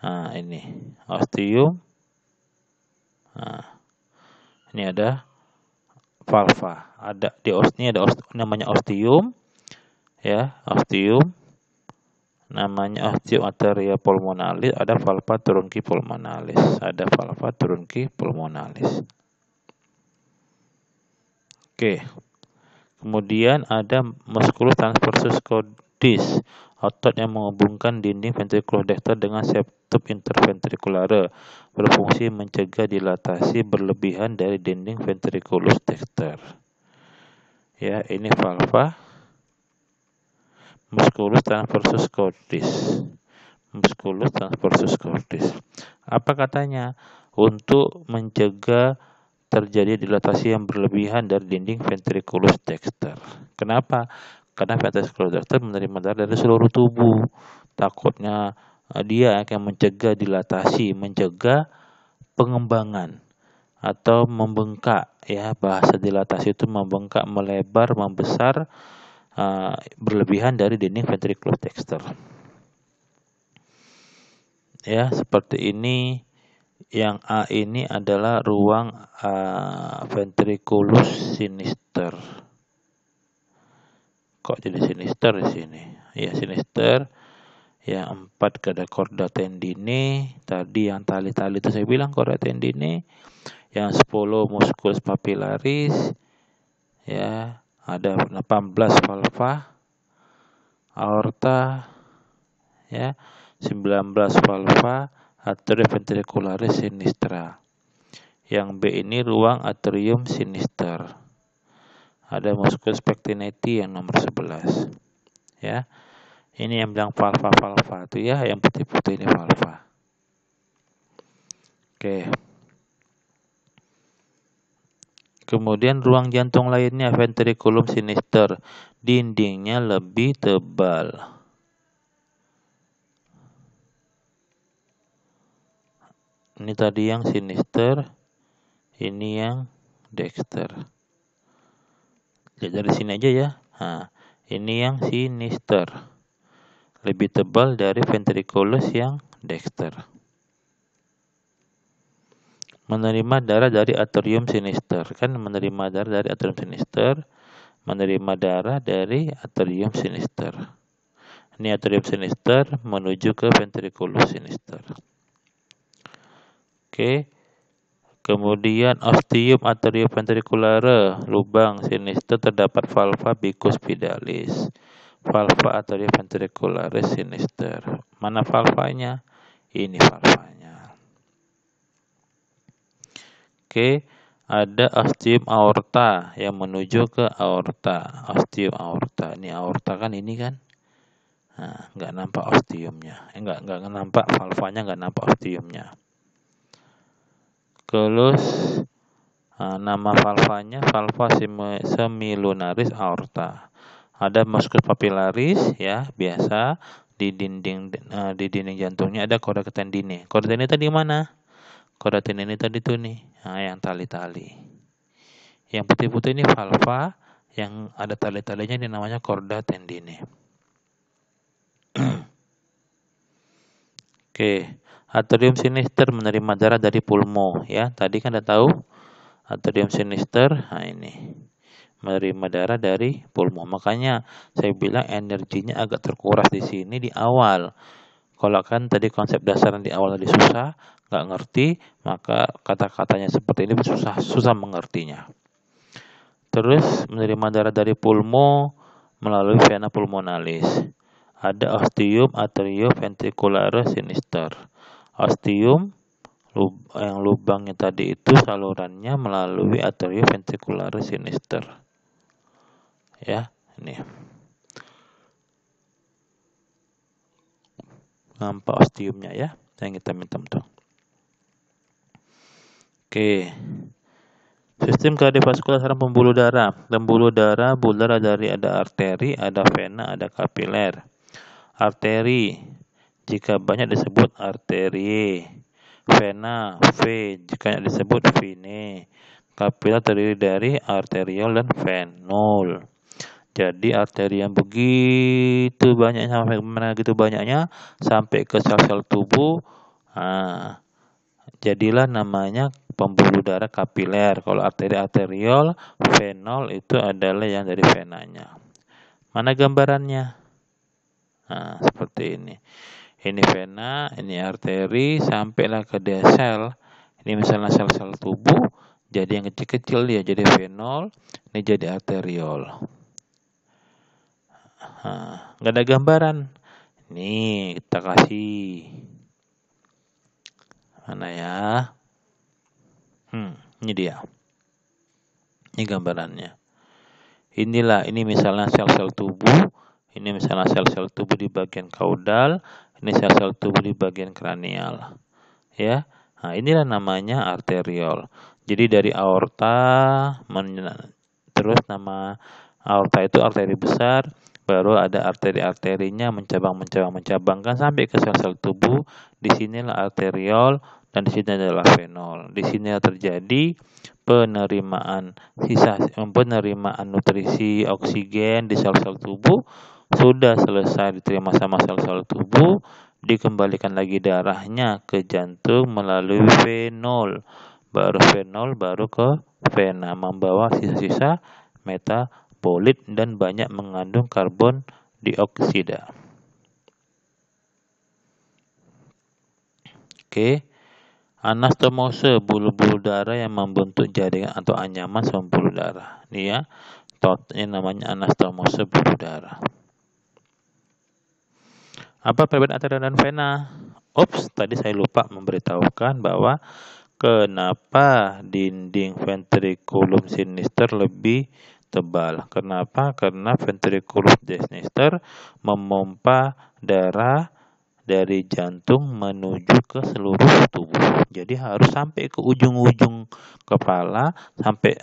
Nah, ini ostium. Nah, ini ada valva. Ada di ini ada namanya ostium. Ya, ostium. Namanya ostium arteria pulmonalis, ada valva trunci pulmonalis. Ada valva trunci pulmonalis. Oke. Kemudian ada musculus transversus cordis, otot yang menghubungkan dinding ventriculus dexter dengan septum interventriculare, berfungsi mencegah dilatasi berlebihan dari dinding ventriculus dexter. Ya, ini valva musculus transversus cordis. Musculus transversus cordis. Apa katanya? Untuk mencegah terjadi dilatasi yang berlebihan dari dinding ventriculus dexter. Kenapa? Karena ventriculus dexter menerima darah dari seluruh tubuh. Takutnya dia akan mencegah dilatasi, mencegah pengembangan atau membengkak. Ya, bahasa dilatasi itu membengkak, melebar, membesar, berlebihan dari dinding ventriculus dexter. Ya, seperti ini. Yang A ini adalah ruang ventriculus sinister. Kok jadi sinister di sini? Ya, sinister. Yang 4 ada chorda tendine. Tadi yang tali-tali itu saya bilang chorda tendine. Yang 10 musculus papillaris. Ya, ada 18 valva aorta. Ya, 19 valva arterioventricularis sinistra. Yang B ini ruang atrium sinister. Ada musculus pectinati yang nomor 11. Ya. Ini yang bilang valva-valva itu ya, yang putih-putih ini valva. Oke. Kemudian ruang jantung lainnya ventriculum sinister, dindingnya lebih tebal. Ini tadi yang sinister, ini yang dexter. Lihat dari sini aja ya. Nah, ini yang sinister. Lebih tebal dari ventriculus yang dexter. Menerima darah dari atrium sinister. Kan menerima darah dari atrium sinister. Menerima darah dari atrium sinister. Ini atrium sinister menuju ke ventriculus sinister. Oke. Kemudian ostium arterioventriculare, lubang sinister, terdapat valva bicuspidalis. Valva arterioventricularis sinister. Mana valvanya? Ini valvanya. Oke, ada ostium aorta yang menuju ke aorta. Ostium aorta. Ini aorta kan ini kan? Nah, nggak nampak ostiumnya. Nggak nampak valvanya, nggak nampak ostiumnya. Terus nama valvanya valva semilunaris aorta. Ada musculus papillaris ya, biasa di dinding jantungnya ada chorda tendine. Chorda tendine tadi mana? Chorda tendine tadi tuh nih. Nah, yang tali-tali. Yang putih-putih ini valva yang ada tali-talinya, ini namanya chorda tendine. Oke. Atrium sinister menerima darah dari pulmo ya. Tadi kan udah tahu atrium sinister. Nah, ini menerima darah dari pulmo. Makanya saya bilang energinya agak terkuras di sini di awal. Kalau kan tadi konsep dasar di awal tadi susah, nggak ngerti, maka kata-katanya seperti ini susah mengertinya. Terus menerima darah dari pulmo melalui vena pulmonalis. Ada ostium atrioventricularis sinister. Ostium yang lubangnya tadi itu salurannya melalui atrioventricularis sinister. Ya, ini. Nampak ostiumnya ya, yang hitam-hitam tuh. Oke. Sistem kardiovaskular saraf pembuluh darah. Pembuluh darah bular dari ada arteri, ada vena, ada kapiler. Arteri jika banyak disebut arterie. Vena, V jika banyak disebut vene. Kapiler terdiri dari arteriol dan venul. Jadi arteri yang begitu banyaknya sampai mana gitu banyaknya sampai ke sel-sel tubuh. Nah, jadilah namanya pembuluh darah kapiler. Kalau arteriol, venol itu adalah yang dari venanya. Mana gambarannya? Nah, seperti ini. Ini vena, ini arteri, sampailah ke sel. Ini misalnya sel-sel tubuh, jadi yang kecil-kecil dia jadi venol, ini jadi arteriol. Nah, nggak ada gambaran. Nih, kita kasih. Mana ya? Ini dia. Ini gambarannya. Ini misalnya sel-sel tubuh. Ini misalnya sel-sel tubuh di bagian kaudal. Ini sel-sel tubuh di bagian kranial. Ya. Nah, inilah namanya arteriol. Jadi dari aorta, terus nama aorta itu arteri besar, baru ada arteri-arterinya mencabangkan sampai ke sel-sel tubuh. Di sinilah arteriol dan di sini adalah venol. Di sini terjadi penerimaan nutrisi oksigen di sel-sel tubuh. Sudah selesai diterima sama sel-sel tubuh, dikembalikan lagi darahnya ke jantung melalui venol. Baru ke vena, membawa sisa-sisa metabolit dan banyak mengandung karbon dioksida. Oke. Anastomose, bulu-bulu darah yang membentuk jaringan atau anyaman pembuluh darah. Ini ya, ini namanya anastomose bulu darah. Apa perbedaan arteri dan vena? Ops, tadi saya lupa memberitahukan bahwa kenapa dinding ventriculum sinister lebih tebal. Kenapa? Karena ventriculum sinister memompa darah dari jantung menuju ke seluruh tubuh. Jadi harus sampai ke ujung-ujung kepala,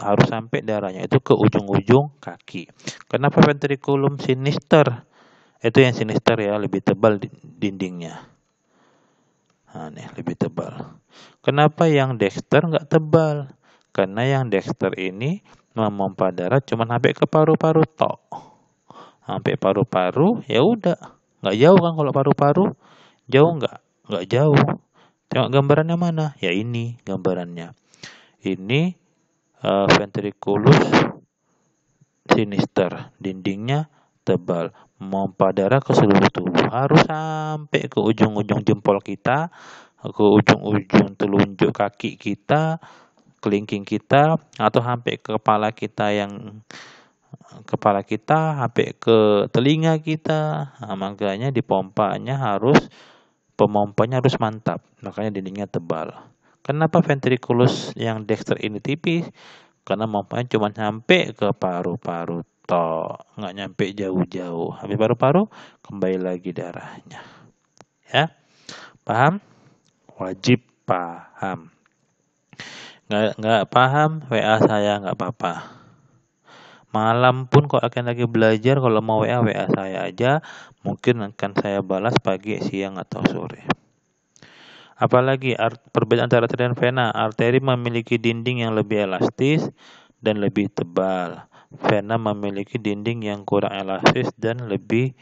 harus sampai darahnya itu ke ujung-ujung kaki. Kenapa ventriculum sinister? Itu yang sinister ya, lebih tebal dindingnya. Nah, nih lebih tebal. Kenapa yang dexter nggak tebal? Karena yang dexter ini memompa darah cuma sampai ke paru-paru tok. Sampai paru-paru ya udah, nggak jauh kan kalau paru-paru. Jauh nggak? Nggak jauh. Tengok gambarannya mana? Ya ini gambarannya. Ini ventriculus sinister, dindingnya tebal, memompa darah ke seluruh tubuh. Harus sampai ke ujung-ujung jempol kita, ke ujung-ujung telunjuk kaki kita, kelingking kita, atau sampai ke kepala kita sampai ke telinga kita. Nah, makanya pemompanya harus mantap, makanya dindingnya tebal. Kenapa ventriculus yang dexter ini tipis? Karena pompanya cuma sampai ke paru-paru tok, nggak nyampe jauh-jauh. Habis paru-paru, kembali lagi darahnya. Ya, paham? Wajib paham. Nggak paham, WA saya nggak apa-apa. Malam pun kok akan lagi belajar, kalau mau WA saya aja. Mungkin akan saya balas pagi, siang, atau sore. Apalagi perbedaan antara arteri dan vena. Arteri memiliki dinding yang lebih elastis dan lebih tebal. Vena memiliki dinding yang kurang elastis dan lebih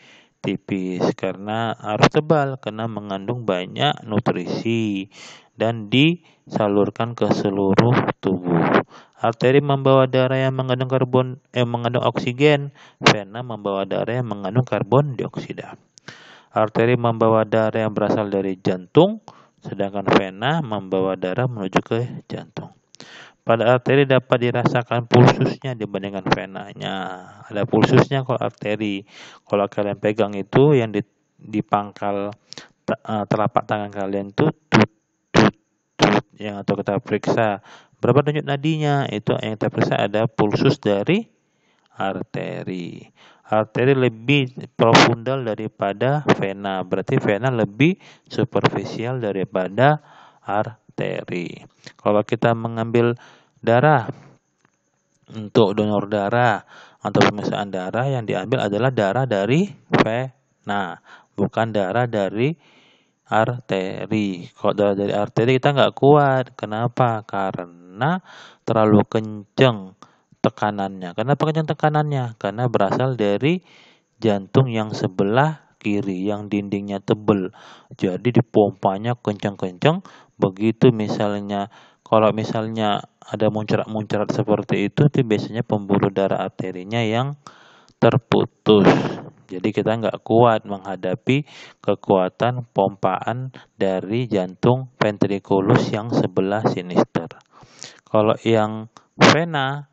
tipis karena harus tebal karena mengandung banyak nutrisi dan disalurkan ke seluruh tubuh. Arteri membawa darah yang mengandung mengandung oksigen. Vena membawa darah yang mengandung karbon dioksida. Arteri membawa darah yang berasal dari jantung, sedangkan vena membawa darah menuju ke jantung. Pada arteri dapat dirasakan pulsusnya dibandingkan venanya. Ada pulsusnya kalau arteri. Kalau kalian pegang itu yang di pangkal telapak tangan kalian tuh tut tut tut yang atau kita periksa berapa denyut nadinya, itu yang kita periksa ada pulsus dari arteri. Arteri lebih profundal daripada vena, berarti vena lebih superficial daripada arteri. Kalau kita mengambil darah untuk donor darah atau pemeriksaan darah, yang diambil adalah darah dari vena, bukan darah dari arteri. Kalau darah dari arteri kita nggak kuat. Kenapa? Karena terlalu kenceng tekanannya. Kenapa kenceng tekanannya? Karena berasal dari jantung yang sebelah kiri, yang dindingnya tebel. Jadi dipompanya kencang-kencang. Begitu misalnya, kalau misalnya ada muncrat-muncrat seperti itu biasanya pembuluh darah arterinya yang terputus. Jadi kita nggak kuat menghadapi kekuatan pompaan dari jantung ventriculus yang sebelah sinister. Kalau yang vena,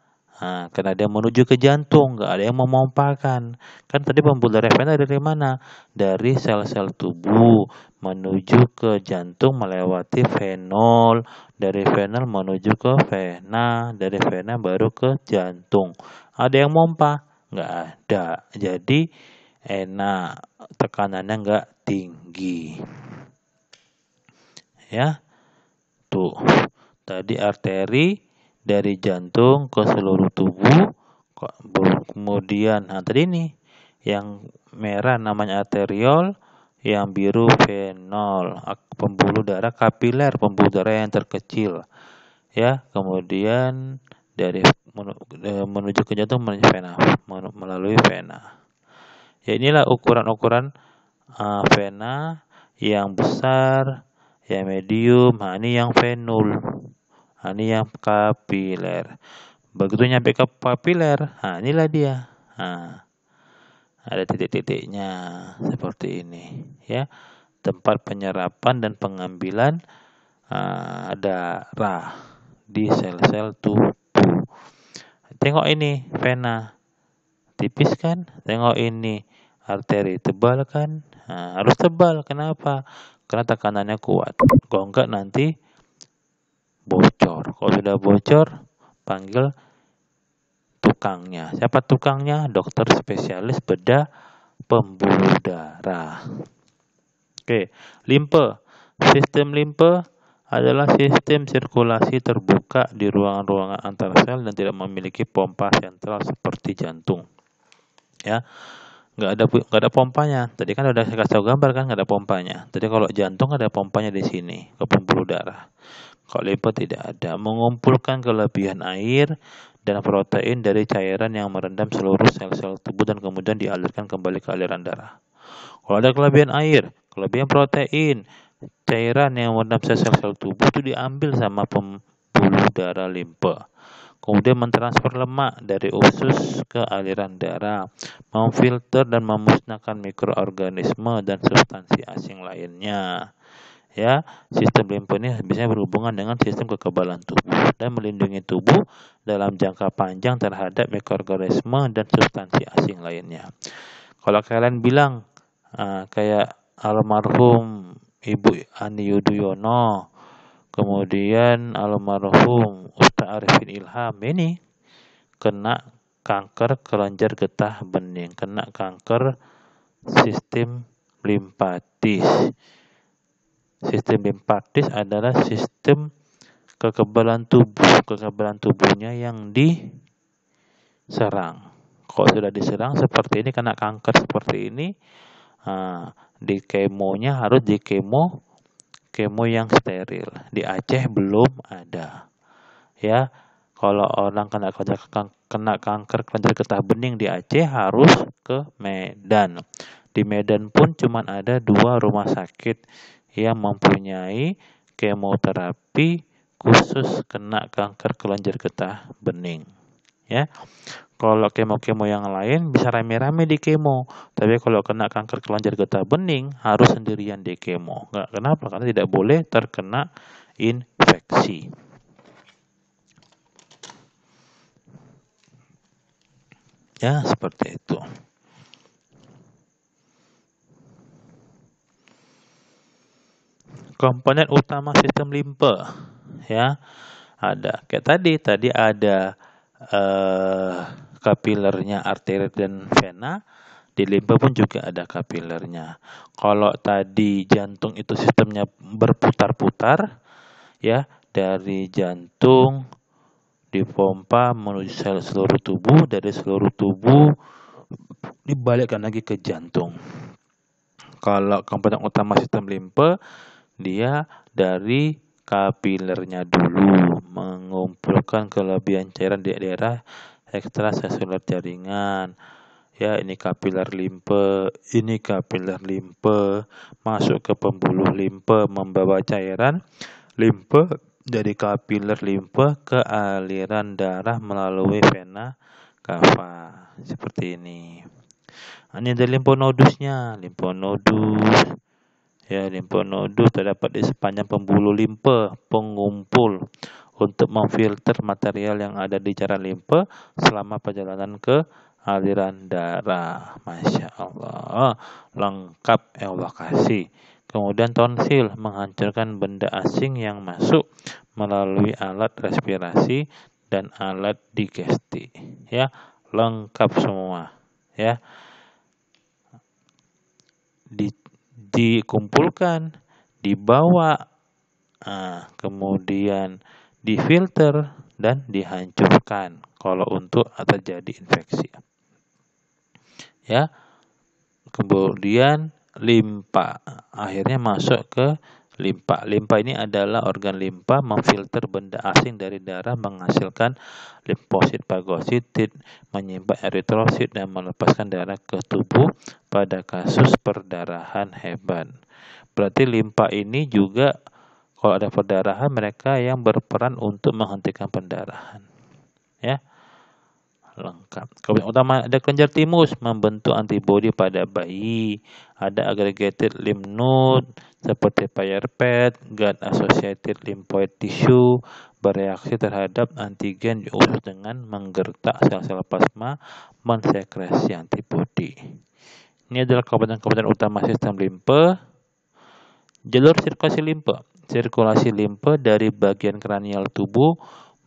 karena dia menuju ke jantung, nggak ada yang memompakan. Kan tadi pembuluh darah vena dari mana? Dari sel-sel tubuh menuju ke jantung melewati venol, dari venol menuju ke vena, dari vena baru ke jantung. Ada yang mompa? Nggak ada. Jadi enak, tekanannya nggak tinggi. Ya, tuh. Tadi arteri dari jantung ke seluruh tubuh, kemudian tadi ini yang merah namanya arteriol, yang biru venol, pembuluh darah kapiler, pembuluh darah yang terkecil. Ya, kemudian dari menuju ke jantung melalui vena. Ya, inilah ukuran-ukuran vena yang besar, yang medium, ini yang venul, ini yang kapiler. Begitu nyampe ke kapiler, inilah dia. Ada titik-titiknya seperti ini, ya. Tempat penyerapan dan pengambilan darah di sel-sel tubuh. Tengok ini vena, tipis kan? Tengok ini arteri, tebal kan? Harus tebal. Kenapa? Karena tekanannya kuat. Kalau enggak nanti bocor. Kalau sudah bocor, panggil tukangnya. Siapa tukangnya? Dokter spesialis bedah pembuluh darah. Oke, limpe. Sistem limpe adalah sistem sirkulasi terbuka di ruangan-ruangan antar sel dan tidak memiliki pompa sentral seperti jantung. Ya, nggak ada pompanya. Tadi kan udah saya kasih tahu gambar kan, nggak ada pompanya. Jadi kalau jantung ada pompanya di sini ke pembuluh darah. Kalau limpe tidak ada. Mengumpulkan kelebihan air dan protein dari cairan yang merendam seluruh sel-sel tubuh dan kemudian dialirkan kembali ke aliran darah. Kalau ada kelebihan air, kelebihan protein, cairan yang merendam sel-sel tubuh itu diambil sama pembuluh darah limpe. Kemudian mentransfer lemak dari usus ke aliran darah, memfilter dan memusnahkan mikroorganisme dan substansi asing lainnya. Ya, sistem limpe ini biasanya berhubungan dengan sistem kekebalan tubuh dan melindungi tubuh dalam jangka panjang terhadap mikroorganisme dan substansi asing lainnya. Kalau kalian bilang kayak almarhum Ibu Ani Yudhoyono, kemudian almarhum Ustaz Arifin Ilham, ini kena kanker kelenjar getah bening, kena kanker sistem limpatis. Sistem limpatis adalah sistem kekebalan tubuh. Kekebalan tubuhnya yang diserang. Kalau sudah diserang seperti ini, kena kanker seperti ini, di kemonya harus di kemo yang steril. Di Aceh belum ada. Ya, kalau orang kena kanker kelenjar getah bening di Aceh harus ke Medan. Di Medan pun cuma ada 2 rumah sakit yang mempunyai kemoterapi khusus kena kanker kelenjar getah bening. Ya, kalau kemo-kemo yang lain bisa rame-rame di kemo, tapi kalau kena kanker kelenjar getah bening harus sendirian di kemo. Kenapa? Karena tidak boleh terkena infeksi. Ya, seperti itu. Komponen utama sistem limpe, ya, ada kayak tadi ada kapilernya, arteri dan vena. Di limpa pun juga ada kapilernya. Kalau tadi jantung itu sistemnya berputar-putar, ya, dari jantung dipompa menuju sel seluruh tubuh, dari seluruh tubuh dibalikkan lagi ke jantung. Kalau komponen utama sistem limpa, dia dari kapilernya dulu, mengumpulkan kelebihan cairan di daerah ekstraseluler jaringan. Ya, ini kapiler limpe, ini kapiler limpe, masuk ke pembuluh limpe, membawa cairan limpe dari kapiler limpe ke aliran darah melalui vena cava. Seperti ini. Ini ada limfonodusnya, limfonodus. Ya, limfonodus terdapat di sepanjang pembuluh limpe, pengumpul untuk memfilter material yang ada di cairan limpe selama perjalanan ke aliran darah. Masya Allah, lengkap, ya Allah kasih. Kemudian tonsil, menghancurkan benda asing yang masuk melalui alat respirasi dan alat digesti. Ya, lengkap semua. Ya, dikumpulkan, dibawa, kemudian difilter dan dihancurkan kalau untuk terjadi infeksi. Ya, kemudian limpa akhirnya masuk ke limpa. Limpa ini adalah organ limpa memfilter benda asing dari darah, menghasilkan limfosit, fagosit, menyimpan eritrosit dan melepaskan darah ke tubuh pada kasus perdarahan hebat. Berarti limpa ini juga kalau ada perdarahan mereka yang berperan untuk menghentikan pendarahan. Ya. Lengkap. Kemudian utama ada kelenjar timus membentuk antibodi pada bayi, ada aggregated lymph node seperti Peyerped, gut associated lymphoid tissue bereaksi terhadap antigen di usus dengan menggertak sel-sel plasma mensekresi antibodi. Ini adalah komponen-komponen utama sistem limpe. Jalur sirkulasi limpe. Sirkulasi limpe dari bagian kranial tubuh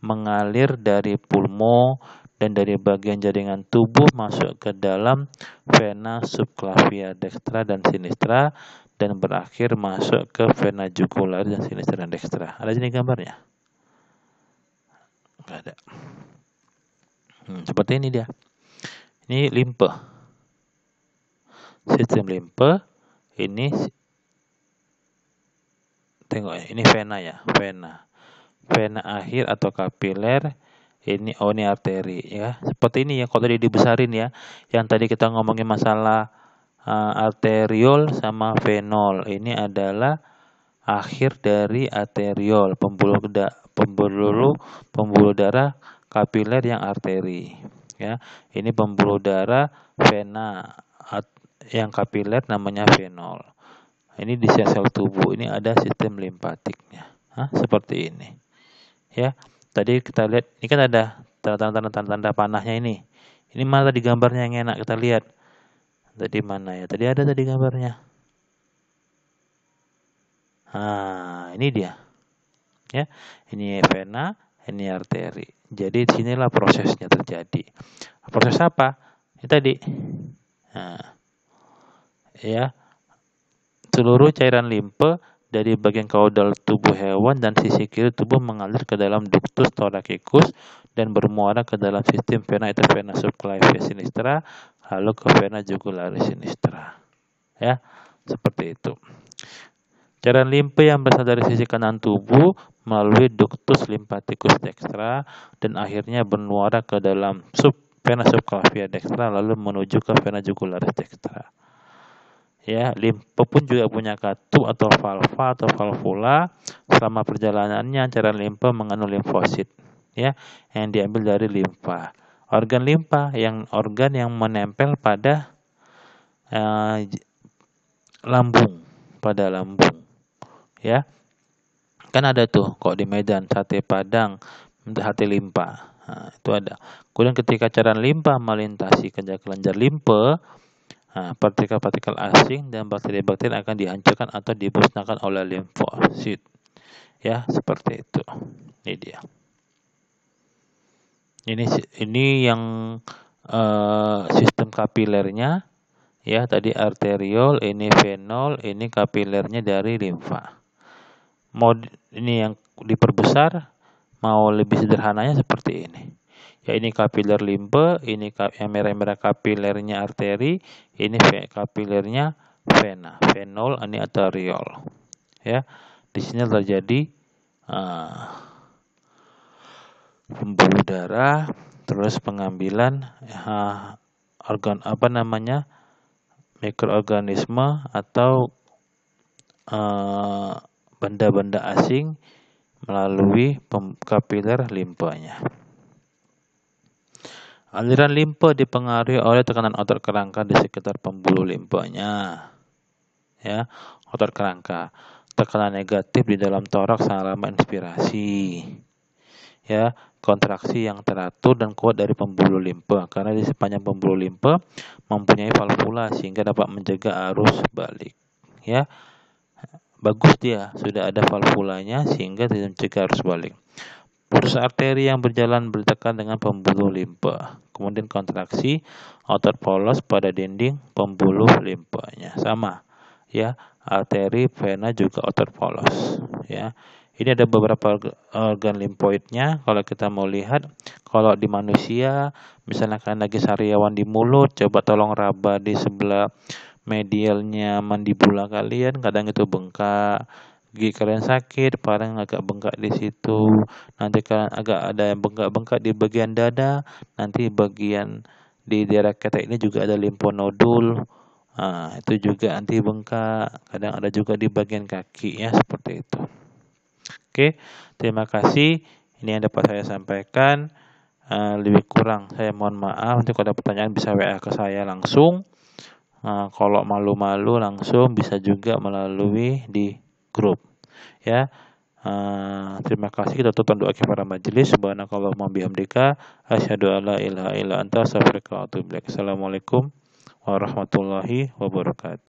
mengalir dari pulmo dan dari bagian jaringan tubuh masuk ke dalam vena subclavia dextra dan sinistra dan berakhir masuk ke vena jugularis dan sinistra dan dextra. Ada sini gambarnya? Enggak ada. Seperti ini dia. Ini limpe. Sistem limpe ini tengok ya, ini vena ya, vena. Vena akhir atau kapiler. Ini arteri ya. Seperti ini ya, kalau tadi dibesarin ya. Yang tadi kita ngomongin masalah arteriol sama venol. Ini adalah akhir dari arteriol, pembuluh darah kapiler yang arteri ya. Ini pembuluh darah vena yang kapiler namanya venol. Ini di sel-sel tubuh ini ada sistem limfatiknya. Seperti ini. Ya. Tadi kita lihat, ini kan ada tanda-tanda panahnya ini. Ini mana tadi gambarnya yang enak kita lihat. Tadi mana ya? Tadi ada tadi gambarnya. Ini dia. Ya, ini vena, ini arteri. Jadi sinilah prosesnya terjadi. Proses apa? Ini tadi. Ya. Seluruh cairan limpe dari bagian kaudal tubuh hewan dan sisi kiri tubuh mengalir ke dalam ductus thoracikus dan bermuara ke dalam sistem vena, itu vena subclavia sinistra, lalu ke vena jugularis sinistra. Ya, seperti itu. Cairan limpe yang berasal dari sisi kanan tubuh melalui ductus lymphaticus dextra dan akhirnya bermuara ke dalam vena subclavia dextra lalu menuju ke vena jugularis dextra. Ya, limpe pun juga punya katup atau valva atau valvula. Selama perjalanannya cairan limpe mengandung limfosit ya yang diambil dari limfa. Organ limfa organ yang menempel pada lambung, pada lambung. Ya. Kan ada tuh kok di Medan sate Padang mendekati limpa. Nah, itu ada. Kemudian ketika cairan limpa melintasi kelenjar limpa, partikel-partikel asing dan bakteri-bakteri akan dihancurkan atau dimusnahkan oleh limfosit. Ya, seperti itu. Ini dia. Ini yang sistem kapilernya. Ya, tadi arteriol, ini venol, ini kapilernya dari limfa. Ini yang diperbesar, mau lebih sederhananya seperti ini. Ya, ini kapiler limpa, ini yang merah-merah kapilernya arteri, ini kapilernya vena, venol, ini arteriol. Ya, di sini terjadi pembuluh darah, terus pengambilan mikroorganisme atau benda-benda asing melalui kapiler limpanya. Aliran limpa dipengaruhi oleh tekanan otot kerangka di sekitar pembuluh limpanya. Ya, otot kerangka. Tekanan negatif di dalam toraks selama inspirasi. Ya, kontraksi yang teratur dan kuat dari pembuluh limpa karena di sepanjang pembuluh limpa mempunyai valvula sehingga dapat menjaga arus balik. Ya, bagus dia sudah ada valvulanya sehingga tidak mencegah arus balik. Putus arteri yang berjalan berdekat dengan pembuluh limpa. Kemudian kontraksi otot polos pada dinding pembuluh limpanya. Sama, ya, arteri, vena juga otot polos. Ya, ini ada beberapa organ limfoidnya. Kalau kita mau lihat, kalau di manusia, misalnya kalian lagi sariawan di mulut, coba tolong raba di sebelah medialnya mandibula kalian, kadang itu bengkak. Gigi kalian sakit, paling agak bengkak di situ. Nanti kalian agak ada yang bengkak-bengkak di bagian dada, nanti bagian di daerah ketek ini juga ada limfonodul. Nah, itu juga nanti bengkak. Kadang ada juga di bagian kaki, ya, seperti itu. Oke, terima kasih. Ini yang dapat saya sampaikan. Lebih kurang saya mohon maaf. Nanti kalau ada pertanyaan bisa WA ke saya langsung. Kalau malu-malu langsung bisa juga melalui di grup. Ya, terima kasih. Kita tutup doa kepada majelis. Subhanakallahumma bihamdika asyhadu alla ilaha illa anta astaghfiruka wa atubu ilaik. Assalamualaikum warahmatullahi wabarakatuh.